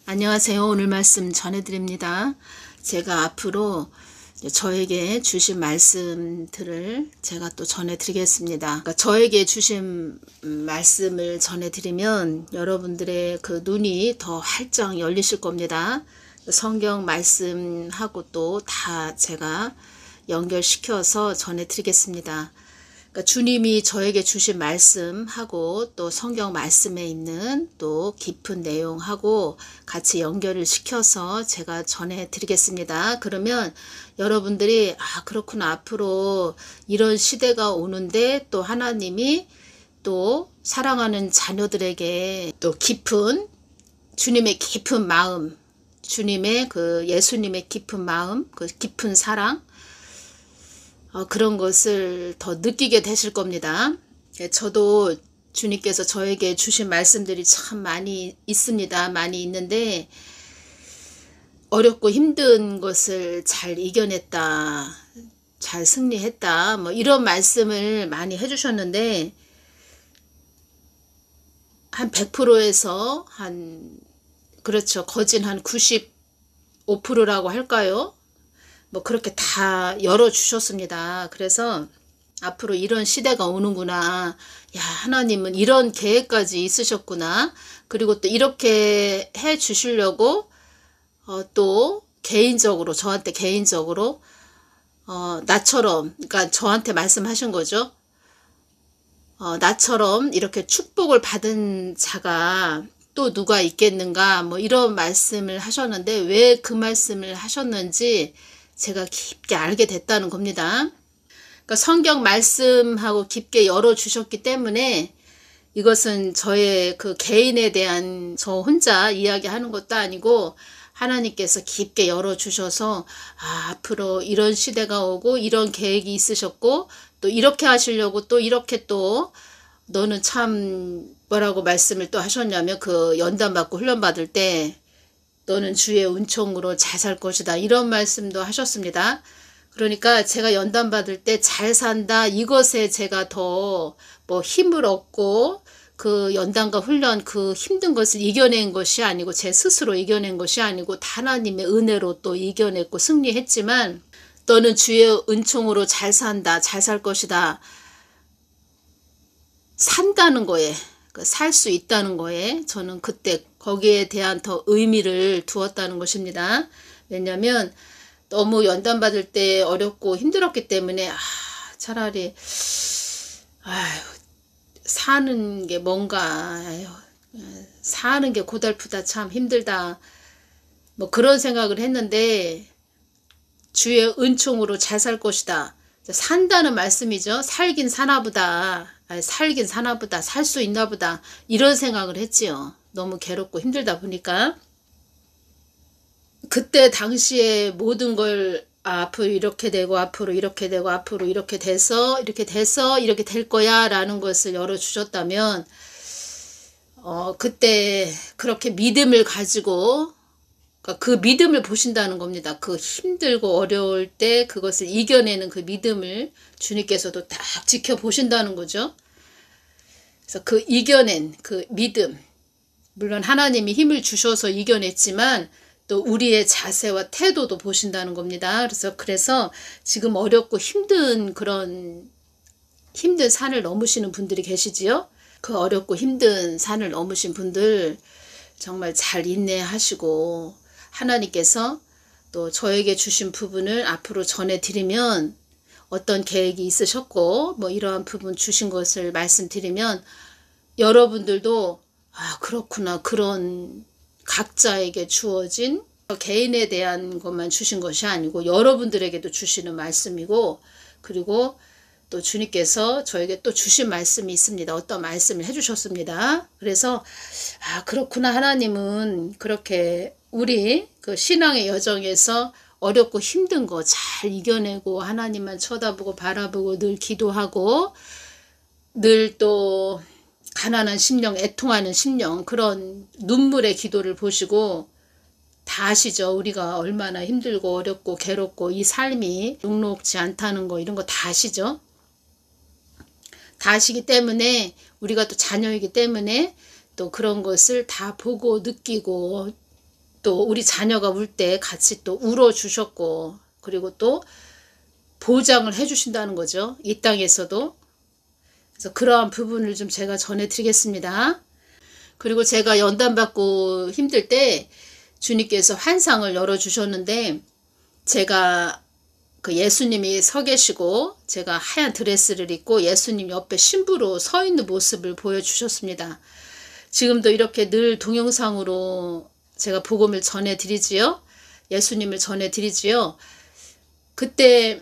안녕하세요. 오늘 말씀 전해드립니다. 제가 앞으로 저에게 주신 말씀들을 제가 또 전해드리겠습니다. 그러니까 저에게 주신 말씀을 전해드리면 여러분들의 그 눈이 더 활짝 열리실 겁니다. 성경 말씀하고 또 다 제가 연결시켜서 전해드리겠습니다. 그러니까 주님이 저에게 주신 말씀하고 또 성경 말씀에 있는 또 깊은 내용하고 같이 연결을 시켜서 제가 전해드리겠습니다. 그러면 여러분들이 그렇구나, 앞으로 이런 시대가 오는데 또 하나님이 또 사랑하는 자녀들에게 또 깊은 주님의 깊은 마음, 주님의 그 예수님의 깊은 마음, 그 깊은 사랑, 그런 것을 더 느끼게 되실 겁니다. 저도 주님께서 저에게 주신 말씀들이 참 많이 있습니다. 많이 있는데 어렵고 힘든 것을 잘 이겨냈다, 잘 승리했다, 뭐 이런 말씀을 많이 해주셨는데 한 100%에서 그렇죠, 거진 한 95%라고 할까요? 뭐 그렇게 다 열어주셨습니다. 그래서 앞으로 이런 시대가 오는구나. 야, 하나님은 이런 계획까지 있으셨구나. 그리고 또 이렇게 해 주시려고 또 개인적으로, 저한테 개인적으로 나처럼, 그러니까 저한테 말씀하신 거죠. 나처럼 이렇게 축복을 받은 자가 또 누가 있겠는가, 뭐 이런 말씀을 하셨는데 왜 그 말씀을 하셨는지 제가 깊게 알게 됐다는 겁니다. 그러니까 성경 말씀하고 깊게 열어주셨기 때문에 이것은 저의 그 개인에 대한 저 혼자 이야기하는 것도 아니고 하나님께서 깊게 열어주셔서 앞으로 이런 시대가 오고 이런 계획이 있으셨고 또 이렇게 하시려고 또 이렇게 또 너는 참 뭐라고 말씀을 또 하셨냐면 그 연단 받고 훈련 받을 때 너는 주의 은총으로 잘 살 것이다, 이런 말씀도 하셨습니다. 그러니까 제가 연단 받을 때 잘 산다, 이것에 제가 더 뭐 힘을 얻고 그 연단과 훈련 그 힘든 것을 이겨낸 것이 아니고 제 스스로 이겨낸 것이 아니고 하나님의 은혜로 또 이겨냈고 승리했지만 너는 주의 은총으로 잘 산다, 잘 살 것이다, 산다는 거에, 살 수 있다는 거에 저는 그때 거기에 대한 더 의미를 두었다는 것입니다. 왜냐하면 너무 연단 받을 때 어렵고 힘들었기 때문에 차라리 사는 게 뭔가, 사는 게 고달프다, 참 힘들다, 뭐 그런 생각을 했는데 주의 은총으로 잘 살 것이다, 산다는 말씀이죠. 살긴 사나보다, 살긴 사나보다, 살 수 있나보다, 이런 생각을 했지요. 너무 괴롭고 힘들다 보니까. 그때 당시에 모든 걸 앞으로 이렇게 되고 앞으로 이렇게 되고 앞으로 이렇게 돼서 이렇게 될 거야 라는 것을 열어주셨다면 그때 그렇게 믿음을 가지고, 그러니까 그 믿음을 보신다는 겁니다. 그 힘들고 어려울 때 그것을 이겨내는 그 믿음을 주님께서도 딱 지켜보신다는 거죠. 그래서 그 이겨낸 그 믿음, 물론 하나님이 힘을 주셔서 이겨냈지만 또 우리의 자세와 태도도 보신다는 겁니다. 그래서 지금 어렵고 힘든 그런 힘든 산을 넘으시는 분들이 계시지요. 그 어렵고 힘든 산을 넘으신 분들 정말 잘 인내하시고 하나님께서 또 저에게 주신 부분을 앞으로 전해드리면 어떤 계획이 있으셨고 뭐 이러한 부분 주신 것을 말씀드리면 여러분들도 그렇구나, 그런 각자에게 주어진 개인에 대한 것만 주신 것이 아니고 여러분들에게도 주시는 말씀이고, 그리고 또 주님께서 저에게 또 주신 말씀이 있습니다. 어떤 말씀을 해주셨습니다. 그래서 그렇구나, 하나님은 그렇게 우리 그 신앙의 여정에서 어렵고 힘든 거 잘 이겨내고 하나님만 쳐다보고 바라보고 늘 기도하고 늘 또 가난한 심령, 애통하는 심령, 그런 눈물의 기도를 보시고 다 아시죠. 우리가 얼마나 힘들고 어렵고 괴롭고 이 삶이 녹록지 않다는 거, 이런 거 다 아시죠. 다 아시기 때문에 우리가 또 자녀이기 때문에 또 그런 것을 다 보고 느끼고 또 우리 자녀가 울 때 같이 또 울어주셨고, 그리고 또 보장을 해주신다는 거죠. 이 땅에서도. 그래서 그러한 부분을 좀 제가 전해드리겠습니다. 그리고 제가 연단받고 힘들 때 주님께서 환상을 열어주셨는데, 제가 그 예수님이 서 계시고 제가 하얀 드레스를 입고 예수님 옆에 신부로 서 있는 모습을 보여주셨습니다. 지금도 이렇게 늘 동영상으로 제가 복음을 전해드리지요. 예수님을 전해드리지요. 그때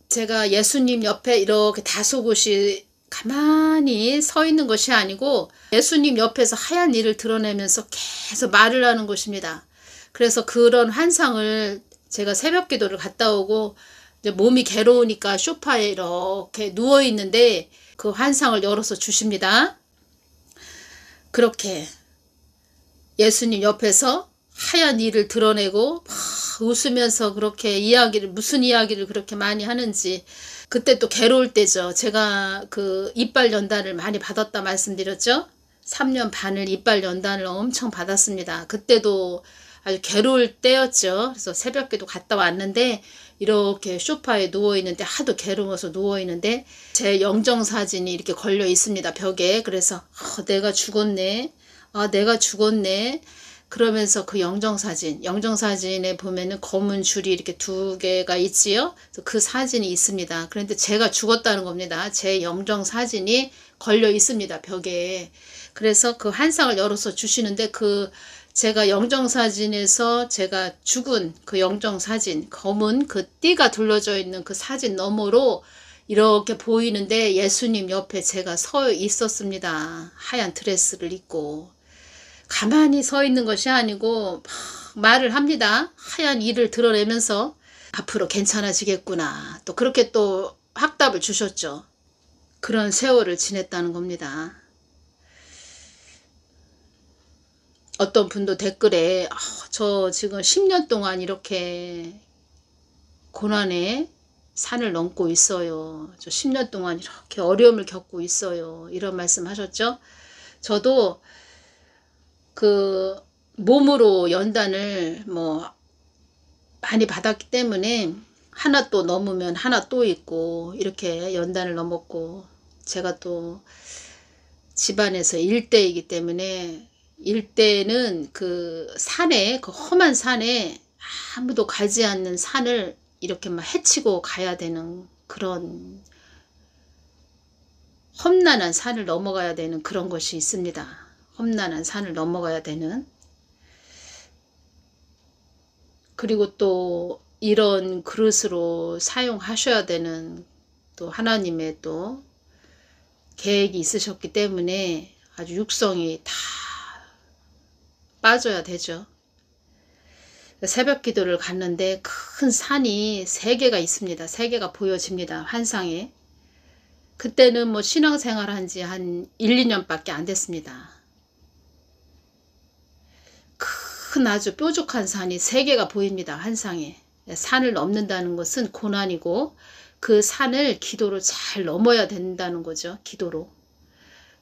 제가 예수님 옆에 이렇게 다소곳이 가만히 서 있는 것이 아니고 예수님 옆에서 하얀 이를 드러내면서 계속 말을 하는 것입니다. 그래서 그런 환상을 제가 새벽 기도를 갔다 오고 이제 몸이 괴로우니까 소파에 이렇게 누워 있는데 그 환상을 열어서 주십니다. 그렇게 예수님 옆에서 하얀 이를 드러내고 막 웃으면서 그렇게 이야기를, 무슨 이야기를 그렇게 많이 하는지. 그때 또 괴로울 때죠. 제가 그 이빨 연단을 많이 받았다 말씀드렸죠. 3년 반을 이빨 연단을 엄청 받았습니다. 그때도 아주 괴로울 때였죠. 그래서 새벽에도 갔다 왔는데 이렇게 소파에 누워있는데, 하도 괴로워서 누워있는데 제 영정사진이 이렇게 걸려 있습니다. 벽에. 그래서 내가 죽었네. 내가 죽었네. 그러면서 그 영정사진에 보면은 검은 줄이 이렇게 2개가 있지요. 그 사진이 있습니다. 그런데 제가 죽었다는 겁니다. 제 영정사진이 걸려 있습니다. 벽에. 그래서 그 환상을 열어서 주시는데, 그 제가 영정사진에서 제가 죽은 그 영정사진, 검은 그 띠가 둘러져 있는 그 사진 너머로 이렇게 보이는데 예수님 옆에 제가 서 있었습니다. 하얀 드레스를 입고. 가만히 서 있는 것이 아니고 막 말을 합니다. 하얀 이를 드러내면서 앞으로 괜찮아지겠구나. 또 그렇게 또 확답을 주셨죠. 그런 세월을 지냈다는 겁니다. 어떤 분도 댓글에 저 지금 10년 동안 이렇게 고난의 산을 넘고 있어요. 저 10년 동안 이렇게 어려움을 겪고 있어요. 이런 말씀 하셨죠. 저도 그 몸으로 연단을 뭐 많이 받았기 때문에 하나 또 넘으면 하나 또 있고 이렇게 연단을 넘었고, 제가 또 집안에서 일대이기 때문에 일대는 그 산에, 그 험한 산에, 아무도 가지 않는 산을 이렇게 막 헤치고 가야 되는 그런 험난한 산을 넘어가야 되는 그런 것이 있습니다. 험난한 산을 넘어가야 되는. 그리고 또 이런 그릇으로 사용하셔야 되는 또 하나님의 또 계획이 있으셨기 때문에 아주 육성이 다 빠져야 되죠. 새벽 기도를 갔는데 큰 산이 3개가 있습니다. 3개가 보여집니다. 환상에. 그때는 뭐 신앙생활 한 지 한 1, 2년밖에 안 됐습니다. 큰 아주 뾰족한 산이 3개가 보입니다. 환상에. 산을 넘는다는 것은 고난이고, 그 산을 기도로 잘 넘어야 된다는 거죠. 기도로.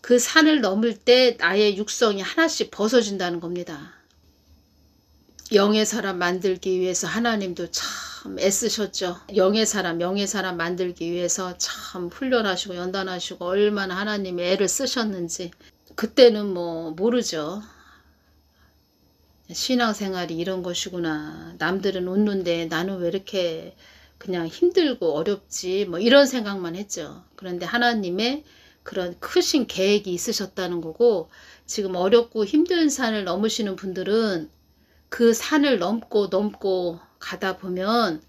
그 산을 넘을 때 나의 육성이 하나씩 벗어진다는 겁니다. 영의 사람 만들기 위해서 하나님도 참 애쓰셨죠. 영의 사람 만들기 위해서 참 훈련하시고 연단하시고 얼마나 하나님이 애를 쓰셨는지 그때는 뭐 모르죠. 신앙생활이 이런 것이구나. 남들은 웃는데 나는 왜 이렇게 그냥 힘들고 어렵지, 뭐 이런 생각만 했죠. 그런데 하나님의 그런 크신 계획이 있으셨다는 거고, 지금 어렵고 힘든 산을 넘으시는 분들은 그 산을 넘고 가다 보면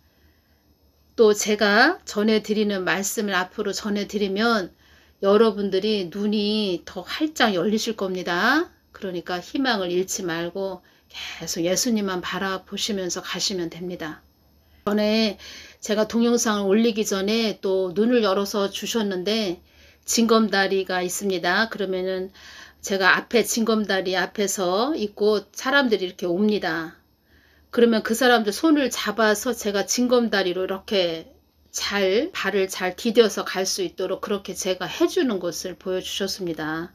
또 제가 전해드리는 말씀을 앞으로 전해드리면 여러분들이 눈이 더 활짝 열리실 겁니다. 그러니까 희망을 잃지 말고 계속 예수님만 바라보시면서 가시면 됩니다. 전에 제가 동영상을 올리기 전에 또 눈을 열어서 주셨는데 징검다리가 있습니다. 그러면은 제가 앞에 징검다리 앞에서 있고 사람들이 이렇게 옵니다. 그러면 그 사람들 손을 잡아서 제가 징검다리로 이렇게 발을 잘 디뎌서 갈 수 있도록 그렇게 제가 해주는 것을 보여주셨습니다.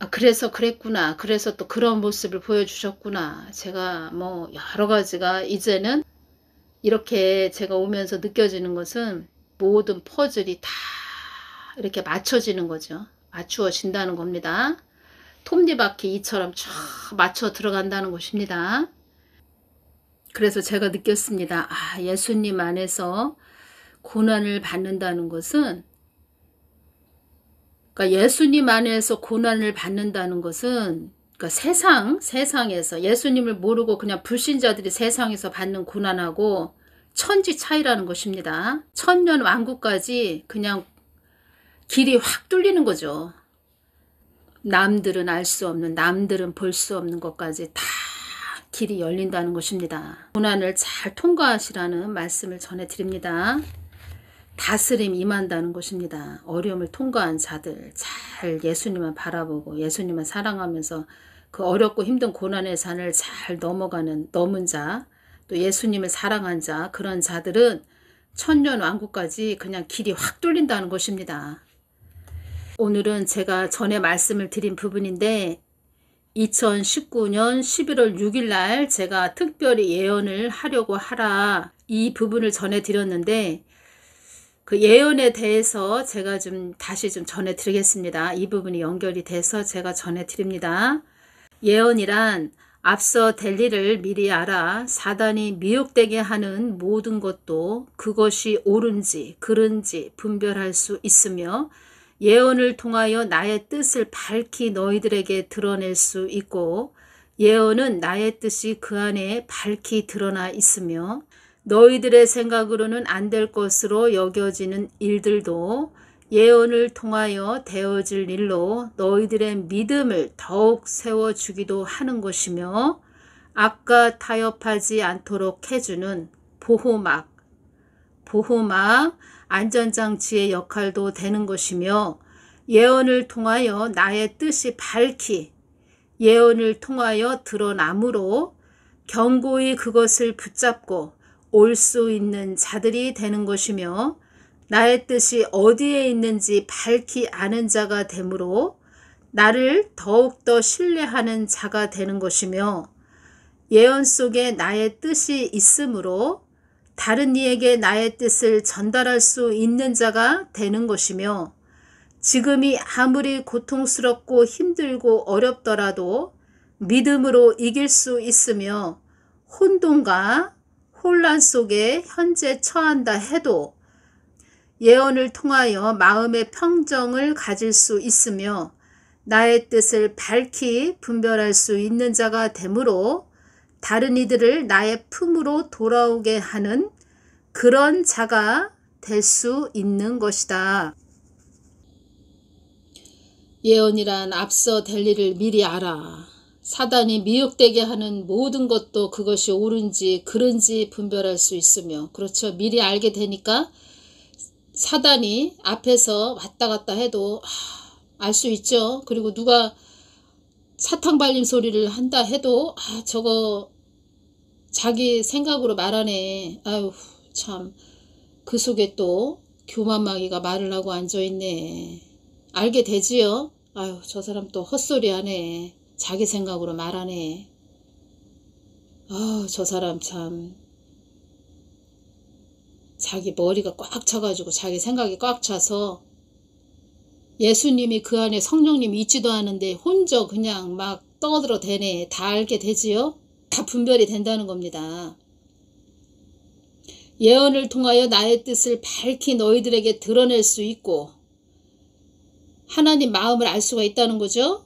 그래서 그랬구나. 그래서 또 그런 모습을 보여주셨구나. 제가 뭐 여러 가지가 이제는 이렇게 제가 오면서 느껴지는 것은 모든 퍼즐이 다 이렇게 맞춰지는 거죠. 맞추어진다는 겁니다. 톱니바퀴 이처럼 쫙 맞춰 들어간다는 것입니다. 그래서 제가 느꼈습니다. 예수님 안에서 고난을 받는다는 것은, 그러니까 예수님 안에서 고난을 받는다는 것은, 그러니까 세상에서 예수님을 모르고 그냥 불신자들이 세상에서 받는 고난하고 천지 차이라는 것입니다. 천년 왕국까지 그냥 길이 확 뚫리는 거죠. 남들은 알 수 없는, 남들은 볼 수 없는 것까지 다 길이 열린다는 것입니다. 고난을 잘 통과하시라는 말씀을 전해드립니다. 다스림 임한다는 것입니다. 어려움을 통과한 자들, 잘 예수님만 바라보고 예수님만 사랑하면서 그 어렵고 힘든 고난의 산을 잘 넘은 자, 또 예수님을 사랑한 자, 그런 자들은 천년 왕국까지 그냥 길이 확 뚫린다는 것입니다. 오늘은 제가 전에 말씀을 드린 부분인데 2019년 11월 6일 날 제가 특별히 예언을 하려고 하라 이 부분을 전해드렸는데 그 예언에 대해서 제가 다시 전해드리겠습니다. 이 부분이 연결이 돼서 제가 전해드립니다. 예언이란 앞서 될 일을 미리 알아 사단이 미혹되게 하는 모든 것도 그것이 옳은지 그른지 분별할 수 있으며 예언을 통하여 나의 뜻을 밝히 너희들에게 드러낼 수 있고 예언은 나의 뜻이 그 안에 밝히 드러나 있으며 너희들의 생각으로는 안 될 것으로 여겨지는 일들도 예언을 통하여 되어질 일로 너희들의 믿음을 더욱 세워주기도 하는 것이며 악과 타협하지 않도록 해주는 보호막, 안전장치의 역할도 되는 것이며 예언을 통하여 나의 뜻이 밝히 예언을 통하여 드러나므로 견고히 그것을 붙잡고 올 수 있는 자들이 되는 것이며 나의 뜻이 어디에 있는지 밝히 아는 자가 되므로 나를 더욱더 신뢰하는 자가 되는 것이며 예언 속에 나의 뜻이 있으므로 다른 이에게 나의 뜻을 전달할 수 있는 자가 되는 것이며 지금이 아무리 고통스럽고 힘들고 어렵더라도 믿음으로 이길 수 있으며 혼돈과 혼란 속에 현재 처한다 해도 예언을 통하여 마음의 평정을 가질 수 있으며 나의 뜻을 밝히 분별할 수 있는 자가 되므로 다른 이들을 나의 품으로 돌아오게 하는 그런 자가 될 수 있는 것이다. 예언이란 앞서 될 일을 미리 알아. 사단이 미혹되게 하는 모든 것도 그것이 옳은지 그른지 분별할 수 있으며 그렇죠. 미리 알게 되니까 사단이 앞에서 왔다 갔다 해도 알 수 있죠. 그리고 누가 사탕 발림 소리를 한다 해도 저거 자기 생각으로 말하네. 아유 참 그 속에 또 교만마귀가 말을 하고 앉아있네. 알게 되지요. 아유 저 사람 또 헛소리 하네. 자기 생각으로 말하네. 저 사람 참 자기 머리가 꽉 차가지고 자기 생각이 꽉 차서 예수님이 그 안에 성령님이 있지도 않은데 혼자 그냥 막 떠들어 대네. 다 알게 되지요. 다 분별이 된다는 겁니다. 예언을 통하여 나의 뜻을 밝히 너희들에게 드러낼 수 있고 하나님 마음을 알 수가 있다는 거죠.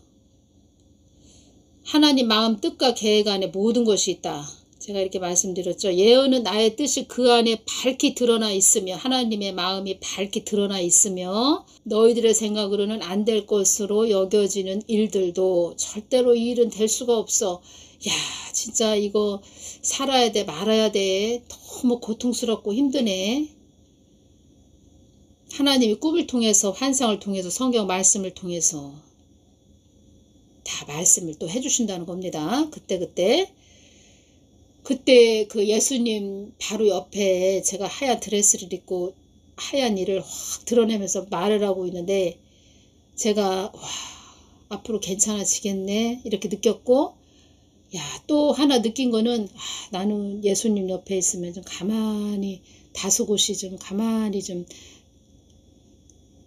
하나님 마음 뜻과 계획 안에 모든 것이 있다. 제가 이렇게 말씀드렸죠. 예언은 나의 뜻이 그 안에 밝히 드러나 있으며 하나님의 마음이 밝히 드러나 있으며 너희들의 생각으로는 안 될 것으로 여겨지는 일들도 절대로 이 일은 될 수가 없어. 야 진짜 이거 살아야 돼 말아야 돼. 너무 고통스럽고 힘드네. 하나님이 꿈을 통해서 환상을 통해서 성경 말씀을 통해서 다 말씀을 또 해주신다는 겁니다. 그때 그 예수님 바로 옆에 제가 하얀 드레스를 입고 하얀 이를 확 드러내면서 말을 하고 있는데 제가 앞으로 괜찮아지겠네 이렇게 느꼈고, 야, 또 하나 느낀 거는 나는 예수님 옆에 있으면 좀 가만히 다소곳이 좀 가만히 좀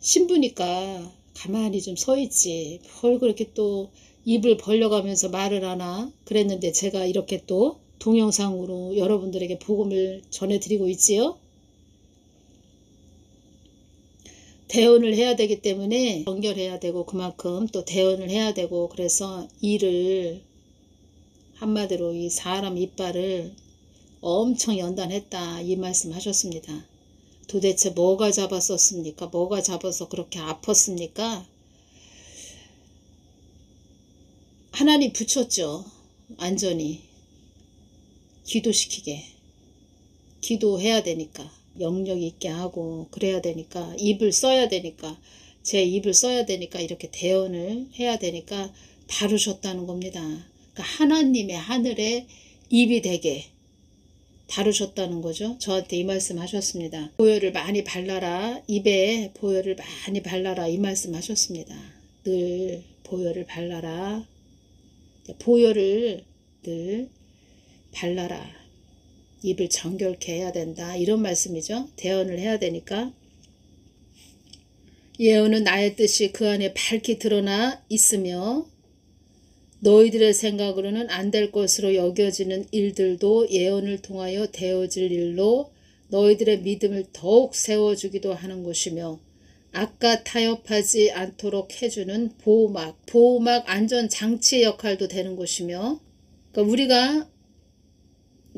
신부니까 가만히 좀 서 있지 뭘 그렇게 또 입을 벌려가면서 말을 하나 그랬는데, 제가 이렇게 또 동영상으로 여러분들에게 복음을 전해드리고 있지요. 대언을 해야 되기 때문에 연결해야 되고 그만큼 또 대언을 해야 되고, 그래서 일을 한마디로 이 사람 이빨을 엄청 연단했다 이 말씀 하셨습니다. 도대체 뭐가 잡았었습니까? 뭐가 잡아서 그렇게 아팠습니까? 하나님 붙였죠. 완전히 기도시키게, 기도해야 되니까, 영역 있게 하고 그래야 되니까, 입을 써야 되니까, 제 입을 써야 되니까, 이렇게 대언을 해야 되니까 다루셨다는 겁니다. 그러니까 하나님의 하늘에 입이 되게 다루셨다는 거죠. 저한테 이 말씀 하셨습니다. 보혈을 많이 발라라, 입에 보혈을 많이 발라라 이 말씀 하셨습니다. 늘 보혈을 발라라, 보혈을 늘 발라라, 입을 정결케 해야 된다 이런 말씀이죠. 대언을 해야 되니까. 예언은 나의 뜻이 그 안에 밝히 드러나 있으며 너희들의 생각으로는 안 될 것으로 여겨지는 일들도 예언을 통하여 되어질 일로 너희들의 믿음을 더욱 세워주기도 하는 것이며, 악과 타협하지 않도록 해주는 보호막 안전장치의 역할도 되는 것이며, 그러니까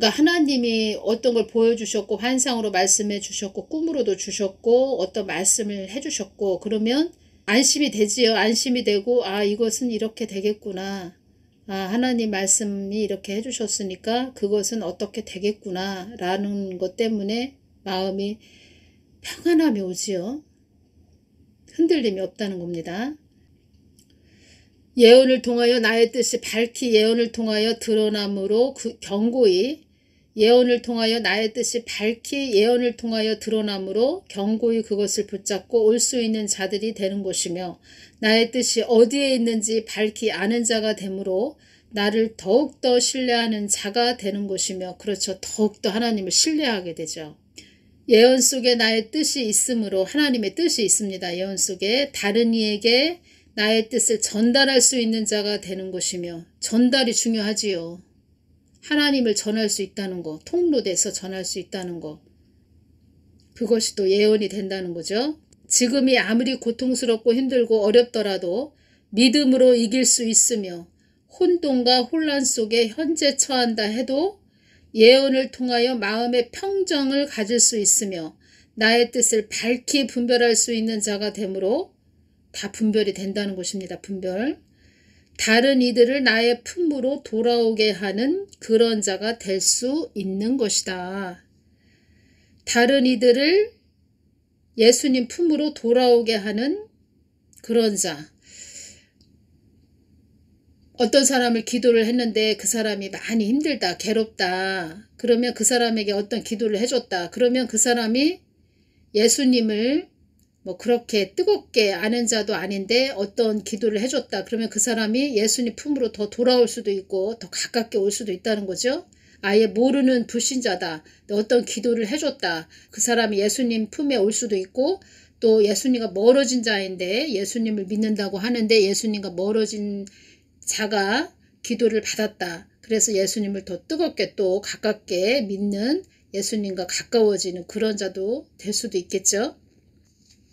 하나님이 어떤 걸 보여주셨고 환상으로 말씀해 주셨고 꿈으로도 주셨고 어떤 말씀을 해주셨고, 그러면 안심이 되지요. 안심이 되고 이것은 이렇게 되겠구나. 하나님 말씀이 이렇게 해주셨으니까 그것은 어떻게 되겠구나 라는 것 때문에 마음이 평안함이 오지요. 흔들림이 없다는 겁니다. 예언을 통하여 나의 뜻이 밝히 예언을 통하여 드러남으로 경고히, 예언을 통하여 나의 뜻이 밝히 예언을 통하여 드러남으로 경고히 그것을 붙잡고 올 수 있는 자들이 되는 것이며, 나의 뜻이 어디에 있는지 밝히 아는 자가 되므로 나를 더욱더 신뢰하는 자가 되는 것이며, 그렇죠. 더욱더 하나님을 신뢰하게 되죠. 예언 속에 나의 뜻이 있으므로, 하나님의 뜻이 있습니다. 예언 속에 다른 이에게 나의 뜻을 전달할 수 있는 자가 되는 것이며, 전달이 중요하지요. 하나님을 전할 수 있다는 거, 통로돼서 전할 수 있다는 거, 그것이 또 예언이 된다는 거죠. 지금이 아무리 고통스럽고 힘들고 어렵더라도 믿음으로 이길 수 있으며, 혼돈과 혼란 속에 현재 처한다 해도 예언을 통하여 마음의 평정을 가질 수 있으며 나의 뜻을 밝히 분별할 수 있는 자가 되므로, 다 분별이 된다는 것입니다. 분별. 다른 이들을 나의 품으로 돌아오게 하는 그런 자가 될 수 있는 것이다. 다른 이들을 예수님 품으로 돌아오게 하는 그런 자. 어떤 사람을 기도를 했는데 그 사람이 많이 힘들다, 괴롭다. 그러면 그 사람에게 어떤 기도를 해줬다. 그러면 그 사람이 예수님을 그렇게 뜨겁게 아는 자도 아닌데 어떤 기도를 해줬다. 그러면 그 사람이 예수님 품으로 더 돌아올 수도 있고 더 가깝게 올 수도 있다는 거죠. 아예 모르는 불신자다. 어떤 기도를 해줬다. 그 사람이 예수님 품에 올 수도 있고, 또 예수님과 멀어진 자인데 예수님을 믿는다고 하는데 예수님과 멀어진 자가 기도를 받았다. 그래서 예수님을 더 뜨겁게 또 가깝게 믿는, 예수님과 가까워지는 그런 자도 될 수도 있겠죠.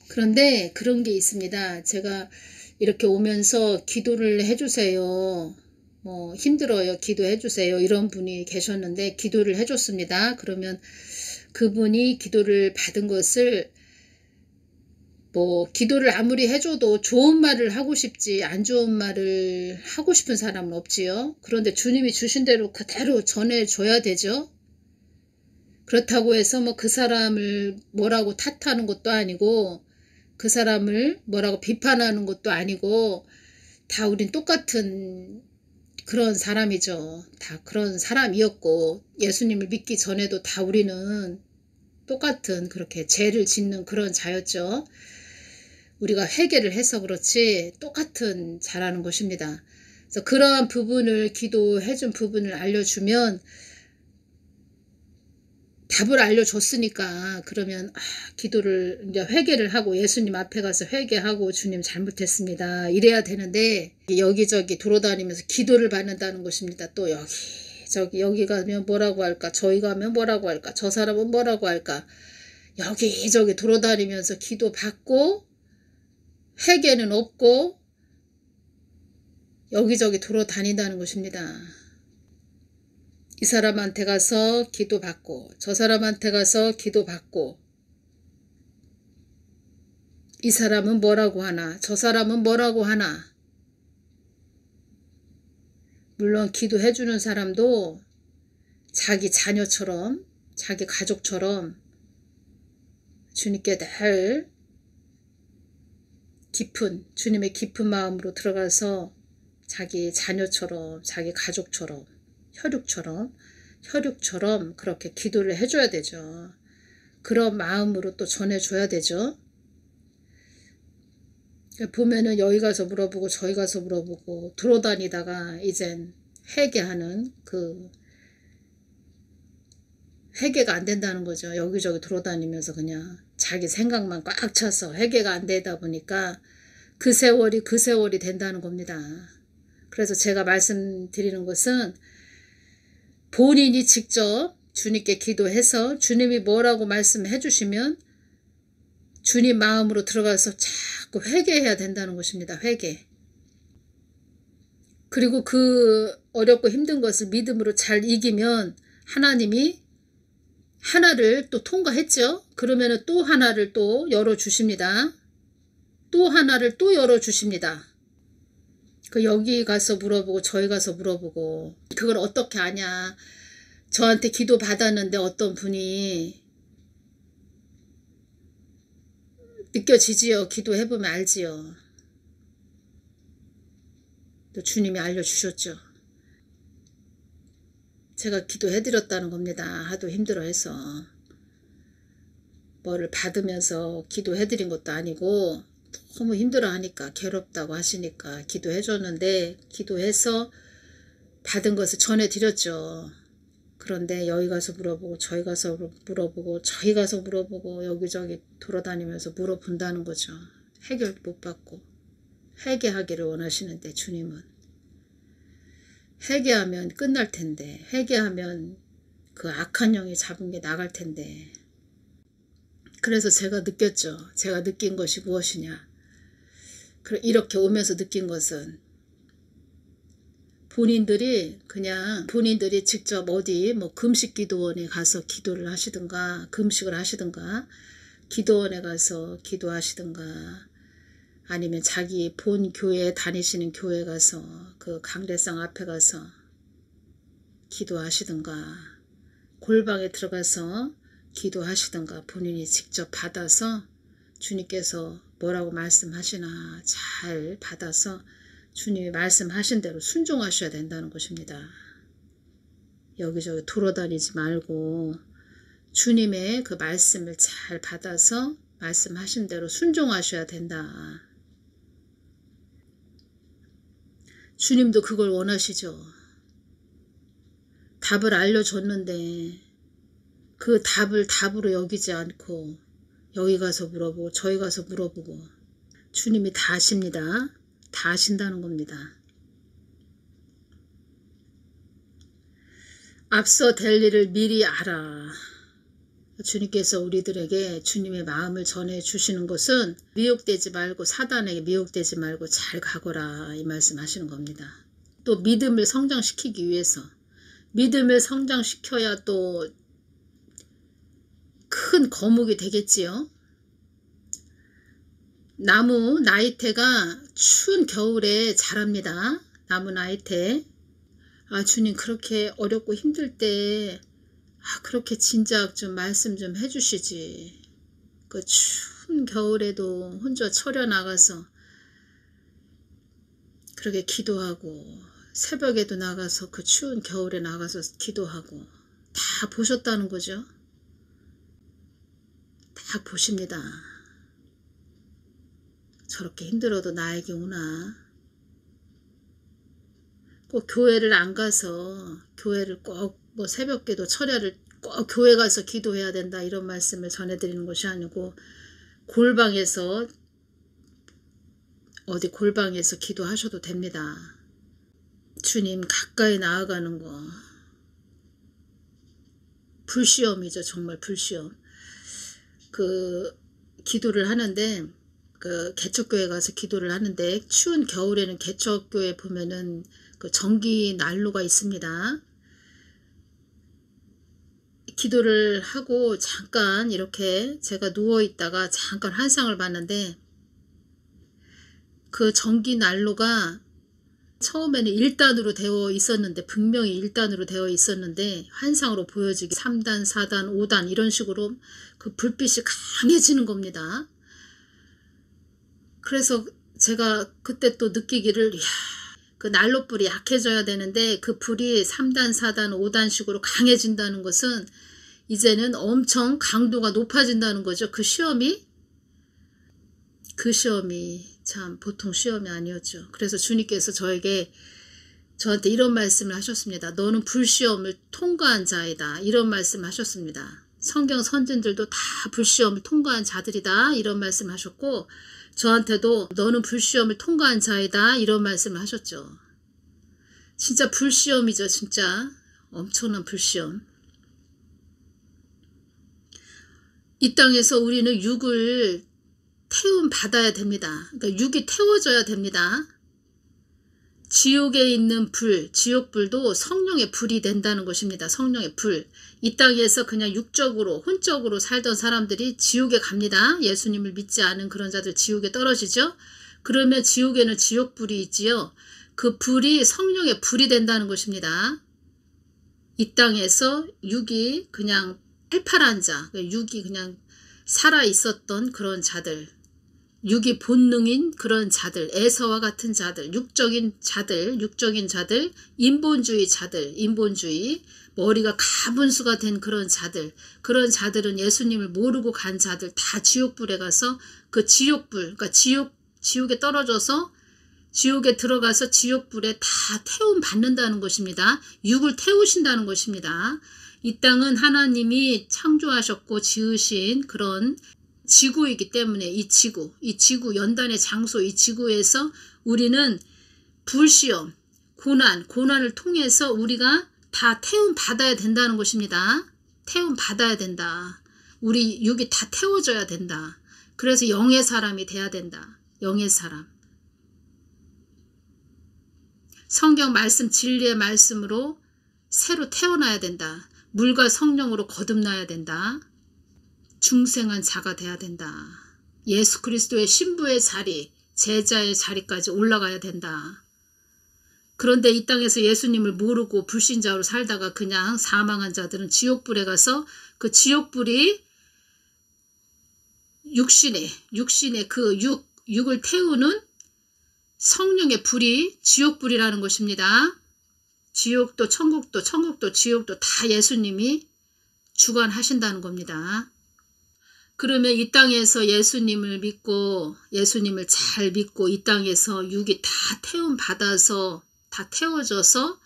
그런데 그런 게 있습니다. 제가 이렇게 오면서 기도를 해주세요. 힘들어요. 기도해 주세요. 이런 분이 계셨는데 기도를 해줬습니다. 그러면 그분이 기도를 받은 것을 기도를 아무리 해줘도 좋은 말을 하고 싶지 안 좋은 말을 하고 싶은 사람은 없지요. 그런데 주님이 주신 대로 그대로 전해줘야 되죠. 그렇다고 해서 그 사람을 뭐라고 탓하는 것도 아니고 그 사람을 뭐라고 비판하는 것도 아니고, 다 우린 똑같은 그런 사람이죠. 다 그런 사람이었고, 예수님을 믿기 전에도 다 우리는 똑같은 그렇게 죄를 짓는 그런 자였죠. 우리가 회개를 해서 그렇지 똑같은 잘하는 것입니다. 그래서 그러한 부분을 기도해 준 부분을 알려주면 답을 알려줬으니까 그러면 기도를 이제 회개를 하고 예수님 앞에 가서 회개하고 주님 잘못했습니다 이래야 되는데 여기저기 돌아다니면서 기도를 받는다는 것입니다. 또 여기 가면 뭐라고 할까, 저기 가면 뭐라고 할까, 저 사람은 뭐라고 할까, 여기저기 돌아다니면서 기도 받고 회개는 없고 여기저기 돌아다닌다는 것입니다. 이 사람한테 가서 기도받고 저 사람한테 가서 기도받고 이 사람은 뭐라고 하나 저 사람은 뭐라고 하나. 물론 기도해주는 사람도 자기 자녀처럼 자기 가족처럼 주님께 늘 주님의 깊은 마음으로 들어가서 자기 자녀처럼 자기 가족처럼 혈육처럼 그렇게 기도를 해줘야 되죠. 그런 마음으로 또 전해줘야 되죠. 보면은 여기 가서 물어보고 저기 가서 물어보고 돌아다니다가 이젠 회개하는 회개가 안 된다는 거죠. 여기저기 돌아다니면서 그냥 자기 생각만 꽉 차서 회개가 안 되다 보니까 그 세월이 된다는 겁니다. 그래서 제가 말씀드리는 것은 본인이 직접 주님께 기도해서 주님이 뭐라고 말씀해 주시면 주님 마음으로 들어가서 자꾸 회개해야 된다는 것입니다. 회개. 그리고 그 어렵고 힘든 것을 믿음으로 잘 이기면 하나님이 하나를 또 통과했죠. 그러면 또 하나를 또 열어주십니다. 또 하나를 또 열어주십니다. 여기 가서 물어보고 저희 가서 물어보고 그걸 어떻게 아냐. 저한테 기도 받았는데 어떤 분이 느껴지지요. 기도해보면 알지요. 또 주님이 알려주셨죠. 제가 기도해드렸다는 겁니다. 하도 힘들어해서. 뭐를 받으면서 기도해드린 것도 아니고 너무 힘들어하니까 괴롭다고 하시니까 기도해줬는데 기도해서 받은 것을 전해드렸죠. 그런데 여기 가서 물어보고 저희 가서 물어보고 저희 가서 물어보고 여기저기 돌아다니면서 물어본다는 거죠. 해결 못 받고 회개하기를 원하시는데 주님은 회개하면 끝날 텐데 회개하면 그 악한 영이 잡은 게 나갈 텐데. 그래서 제가 느꼈죠. 제가 느낀 것이 무엇이냐. 이렇게 오면서 느낀 것은 본인들이 직접 어디 금식기도원에 가서 기도를 하시든가 금식을 하시든가 기도원에 가서 기도하시든가 아니면 자기 본 교회 다니시는 교회 가서 그 강대상 앞에 가서 기도하시든가 골방에 들어가서 기도하시든가 본인이 직접 받아서 주님께서 뭐라고 말씀하시나 잘 받아서 주님이 말씀하신 대로 순종하셔야 된다는 것입니다. 여기저기 돌아다니지 말고 주님의 그 말씀을 잘 받아서 말씀하신 대로 순종하셔야 된다. 주님도 그걸 원하시죠. 답을 알려줬는데 그 답을 답으로 여기지 않고 여기 가서 물어보고 저희 가서 물어보고 주님이 다 아십니다. 다 아신다는 겁니다. 앞서 될 일을 미리 알아. 주님께서 우리들에게 주님의 마음을 전해주시는 것은 미혹되지 말고 사단에게 미혹되지 말고 잘 가거라 이 말씀 하시는 겁니다. 또 믿음을 성장시키기 위해서 믿음을 성장시켜야 또 큰 거목이 되겠지요. 나무 나이테가 추운 겨울에 자랍니다. 나무 나이테. 주님 그렇게 어렵고 힘들 때 그렇게 진작 좀 말씀 좀 해주시지. 그 추운 겨울에도 혼자 철야 나가서 그렇게 기도하고 새벽에도 나가서 그 추운 겨울에 나가서 기도하고 다 보셨다는 거죠. 다 보십니다. 저렇게 힘들어도 나에게 오나. 꼭 교회를 안 가서 교회를 꼭 뭐 새벽기도 철야를 꼭 교회 가서 기도해야 된다 이런 말씀을 전해드리는 것이 아니고 골방에서 어디 골방에서 기도하셔도 됩니다. 주님 가까이 나아가는 거 불시험이죠. 정말 불시험. 그 기도를 하는데 그 개척교회 가서 기도를 하는데 추운 겨울에는 개척교회 보면은 그 전기 난로가 있습니다. 기도를 하고 잠깐 이렇게 제가 누워있다가 잠깐 환상을 봤는데 그 전기 난로가 처음에는 1단으로 되어 있었는데 분명히 1단으로 되어 있었는데 환상으로 보여지기 3단, 4단, 5단 이런 식으로 그 불빛이 강해지는 겁니다. 그래서 제가 그때 또 느끼기를 그 난로불이 약해져야 되는데 그 불이 3단, 4단, 5단식으로 강해진다는 것은 이제는 엄청 강도가 높아진다는 거죠. 그 시험이 참 보통 시험이 아니었죠. 그래서 주님께서 저한테 이런 말씀을 하셨습니다. 너는 불시험을 통과한 자이다. 이런 말씀을 하셨습니다. 성경 선진들도 다 불시험을 통과한 자들이다. 이런 말씀을 하셨고 저한테도 너는 불시험을 통과한 자이다. 이런 말씀을 하셨죠. 진짜 불시험이죠. 진짜 엄청난 불시험. 이 땅에서 우리는 육을 태움 받아야 됩니다. 그러니까 육이 태워져야 됩니다. 지옥에 있는 불, 지옥불도 성령의 불이 된다는 것입니다. 성령의 불. 이 땅에서 그냥 육적으로, 혼적으로 살던 사람들이 지옥에 갑니다. 예수님을 믿지 않은 그런 자들 지옥에 떨어지죠. 그러면 지옥에는 지옥불이 있지요. 그 불이 성령의 불이 된다는 것입니다. 이 땅에서 육이 그냥 팔팔한 자, 육이 그냥 살아있었던 그런 자들, 육이 본능인 그런 자들, 에서와 같은 자들, 육적인 자들, 인본주의 자들, 인본주의, 머리가 가분수가 된 그런 그런 자들은 예수님을 모르고 간 자들 다 지옥불에 가서 그 지옥불, 그러니까 지옥에 떨어져서 지옥에 들어가서 지옥불에 다 태움 받는다는 것입니다. 육을 태우신다는 것입니다. 이 땅은 하나님이 창조하셨고 지으신 그런 지구이기 때문에 이 지구 연단의 장소 이 지구에서 우리는 불시험, 고난을 통해서 우리가 다 태움 받아야 된다는 것입니다. 태움 받아야 된다. 우리 육이 다 태워져야 된다. 그래서 영의 사람이 돼야 된다. 영의 사람. 성경 말씀 진리의 말씀으로 새로 태어나야 된다. 물과 성령으로 거듭나야 된다. 중생한 자가 돼야 된다. 예수 그리스도의 신부의 자리, 제자의 자리까지 올라가야 된다. 그런데 이 땅에서 예수님을 모르고 불신자로 살다가 그냥 사망한 자들은 지옥불에 가서 그 지옥불이 육신의 그 육을 태우는 성령의 불이 지옥불이라는 것입니다. 지옥도 천국도 지옥도 다 예수님이 주관하신다는 겁니다. 그러면 이 땅에서 예수님을 믿고 예수님을 잘 믿고 이 땅에서 육이 다 태움 받아서 다 태워져서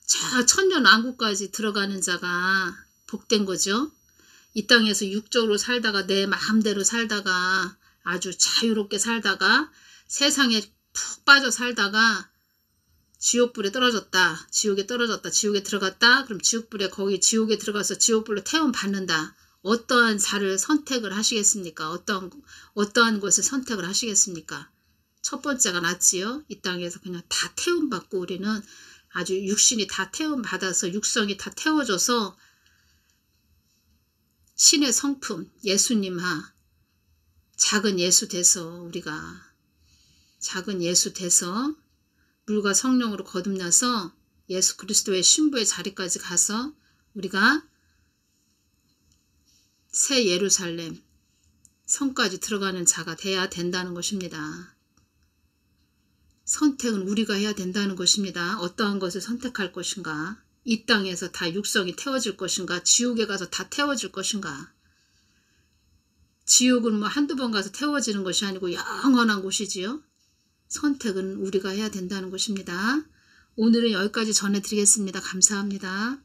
저 천년왕국까지 들어가는 자가 복된 거죠. 이 땅에서 육적으로 살다가 내 마음대로 살다가 아주 자유롭게 살다가 세상에 푹 빠져 살다가 지옥불에 떨어졌다. 지옥에 들어갔다. 그럼 거기 지옥에 들어가서 지옥불로 태움 받는다. 어떠한 자를 선택을 하시겠습니까? 어떠한 것을 선택을 하시겠습니까? 첫 번째가 낫지요. 이 땅에서 그냥 다 태움 받고 우리는 아주 육신이 다 태움 받아서 육성이 다 태워져서 신의 성품 예수님하 작은 예수 돼서 우리가 작은 예수 돼서 물과 성령으로 거듭나서 예수 그리스도의 신부의 자리까지 가서 우리가 새 예루살렘 성까지 들어가는 자가 돼야 된다는 것입니다. 선택은 우리가 해야 된다는 것입니다. 어떠한 것을 선택할 것인가? 이 땅에서 다 육성이 태워질 것인가? 지옥에 가서 다 태워질 것인가? 지옥은 뭐 한두 번 가서 태워지는 것이 아니고 영원한 곳이지요. 선택은 우리가 해야 된다는 것입니다. 오늘은 여기까지 전해드리겠습니다. 감사합니다.